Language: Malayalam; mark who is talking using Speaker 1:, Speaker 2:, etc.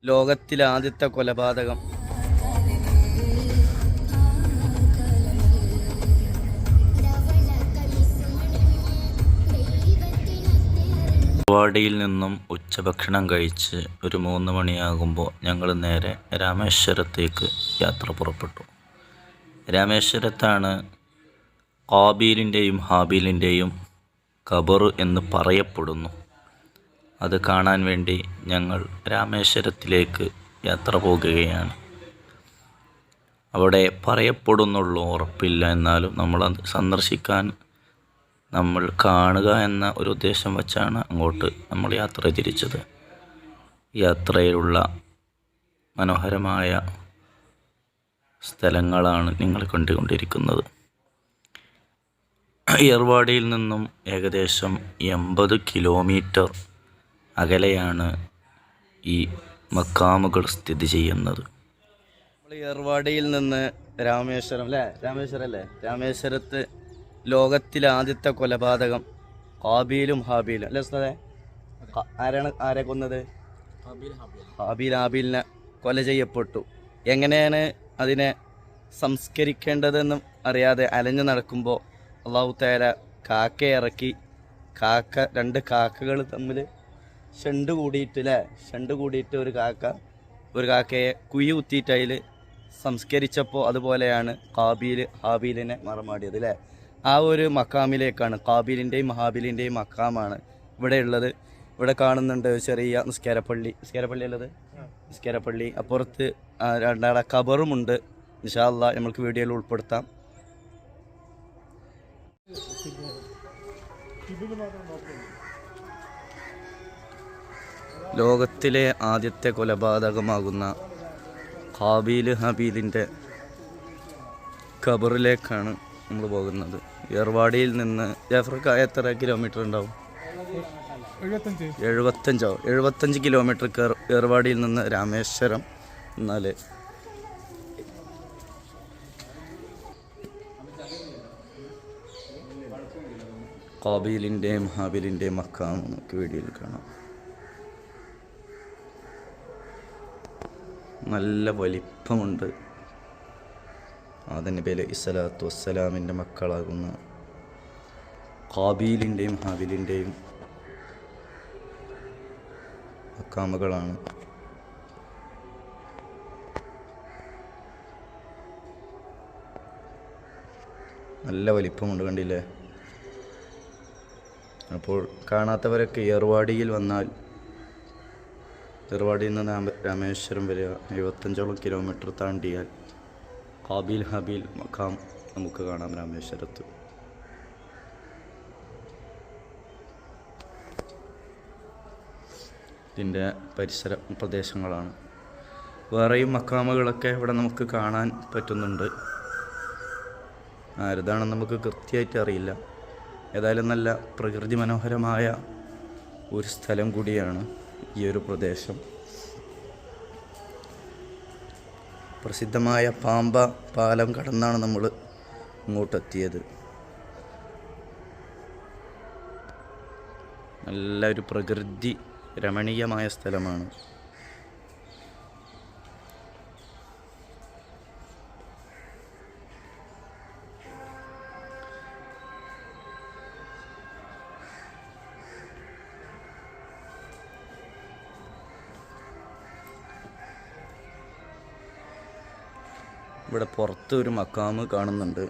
Speaker 1: ലോകത്തിലെ ആദ്യത്തെ കൊലപാതകം.
Speaker 2: വാടിയിൽ നിന്നും ഉച്ചഭക്ഷണം കഴിച്ച് ഒരു 3 മണിയാകുമ്പോൾ ഞങ്ങൾ നേരെ രാമേശ്വരത്തേക്ക് യാത്ര പുറപ്പെട്ടു. രാമേശ്വരത്താണ് ഹാബീലിൻ്റെയും ഹാബീലിൻ്റെയും ഖബർ എന്ന് പറയപ്പെടുന്നു. അത് കാണാൻ വേണ്ടി ഞങ്ങൾ രാമേശ്വരത്തിലേക്ക് യാത്ര പോകുകയാണ്. അവിടെ പറയപ്പെടുന്നുള്ളൂ, ഉറപ്പില്ല. എന്നാലും നമ്മളത് സന്ദർശിക്കാൻ, നമ്മൾ കാണുക എന്ന ഒരു ഉദ്ദേശം വച്ചാണ് അങ്ങോട്ട് നമ്മൾ യാത്ര തിരിച്ചത്. യാത്രയിലുള്ള മനോഹരമായ സ്ഥലങ്ങളാണ് നിങ്ങൾ കണ്ടുകൊണ്ടിരിക്കുന്നത്. ഏർവാടിയിൽ നിന്നും ഏകദേശം 80 കിലോമീറ്റർ അകലെയാണ് ഈ മക്കാമുകൾ സ്ഥിതി ചെയ്യുന്നത്.
Speaker 1: നമ്മൾ ഏർവാടിയിൽ നിന്ന് രാമേശ്വരം അല്ലേ, രാമേശ്വരത്ത് ലോകത്തിലെ ആദ്യത്തെ കൊലപാതകം ഹാബീലും ഹാബീലും അല്ലേ ഉസ്താദേ? ആരെ കൊന്നത്? ഹാബീലിനെ കൊല ചെയ്യപ്പെട്ടു. എങ്ങനെയാണ് അതിനെ സംസ്കരിക്കേണ്ടതെന്നും അറിയാതെ അലഞ്ഞു നടക്കുമ്പോൾ അള്ളാഹു തആല കാക്കയെ ഇറക്കി. രണ്ട് കാക്കകൾ തമ്മിൽ ഷണ്ട് കൂടിയിട്ട് ഒരു കാക്കയെ കുഴി കുത്തിയിട്ട് അതിൽ സംസ്കരിച്ചപ്പോൾ അതുപോലെയാണ് ഹാബീലിനെ മറമാടിയത് അല്ലേ. ആ ഒരു മക്കാമിലേക്കാണ്, ഹാബീലിൻ്റെയും ഹാബീലിൻ്റെയും മക്കാമാണ് ഇവിടെ ഉള്ളത്. ഇവിടെ കാണുന്നുണ്ട് ചെറിയ നിസ്കാരപ്പള്ളി അപ്പുറത്ത് രണ്ടാളെ ഖബറുമുണ്ട്. ഇൻഷാ അല്ലാഹ് നമുക്ക് വീഡിയോയിൽ ഉൾപ്പെടുത്താം. ലോകത്തിലെ ആദ്യത്തെ കൊലപാതകമാകുന്ന ഹാബീലിൻ്റെ ഖബറിലേക്കാണ് നമ്മൾ പോകുന്നത്. ഏർവാടിയിൽ നിന്ന് ജാഫർക്ക് എത്ര കിലോമീറ്റർ ഉണ്ടാവും? 75 കിലോമീറ്റർ ഏർവാടിയിൽ നിന്ന് രാമേശ്വരം. എന്നാൽ ഹാബീലിൻ്റെയും ഹാബീലിൻ്റെയും മക്കാം നമുക്ക് വീഡിയോയിൽ കാണാം. നല്ല വലിപ്പമുണ്ട്. ആദം നബി അലൈഹി സ്വലാത്തു വസ്സലാമിൻ്റെ മക്കളാകുന്ന ഹാബീലിൻ്റെയും ഹാബീലിൻ്റെയും മക്കാമുകളാണ്. നല്ല വലിപ്പമുണ്ട്, കണ്ടില്ലേ? അപ്പോൾ കാണാത്തവരൊക്കെ ഏർവാടിയിൽ വന്നാൽ, ഏർവാടിയിൽ നിന്ന് രാമേശ്വരം വരെ 75ഓളം കിലോമീറ്റർ താണ്ടിയാൽ ഹാബീൽ മക്കാം നമുക്ക് കാണാം രാമേശ്വരത്ത്. ഇതിൻ്റെ പരിസര പ്രദേശങ്ങളാണ്. വേറെയും മക്കാമുകളൊക്കെ ഇവിടെ നമുക്ക് കാണാൻ പറ്റുന്നുണ്ട്. ആരതാണെന്ന് നമുക്ക് കൃത്യമായിട്ട് അറിയില്ല. ഏതായാലും നല്ല പ്രകൃതി മനോഹരമായ ഒരു സ്ഥലം കൂടിയാണ് ഈ ഒരു പ്രദേശം. പ്രസിദ്ധമായ പാമ്പ പാലം കടന്നാണ് നമ്മൾ ഇങ്ങോട്ടെത്തിയത്. നല്ലൊരു പ്രകൃതി രമണീയമായ സ്ഥലമാണ്. ഇവിടെ പുറത്ത് ഒരു മക്കാമ് കാണുന്നുണ്ട്.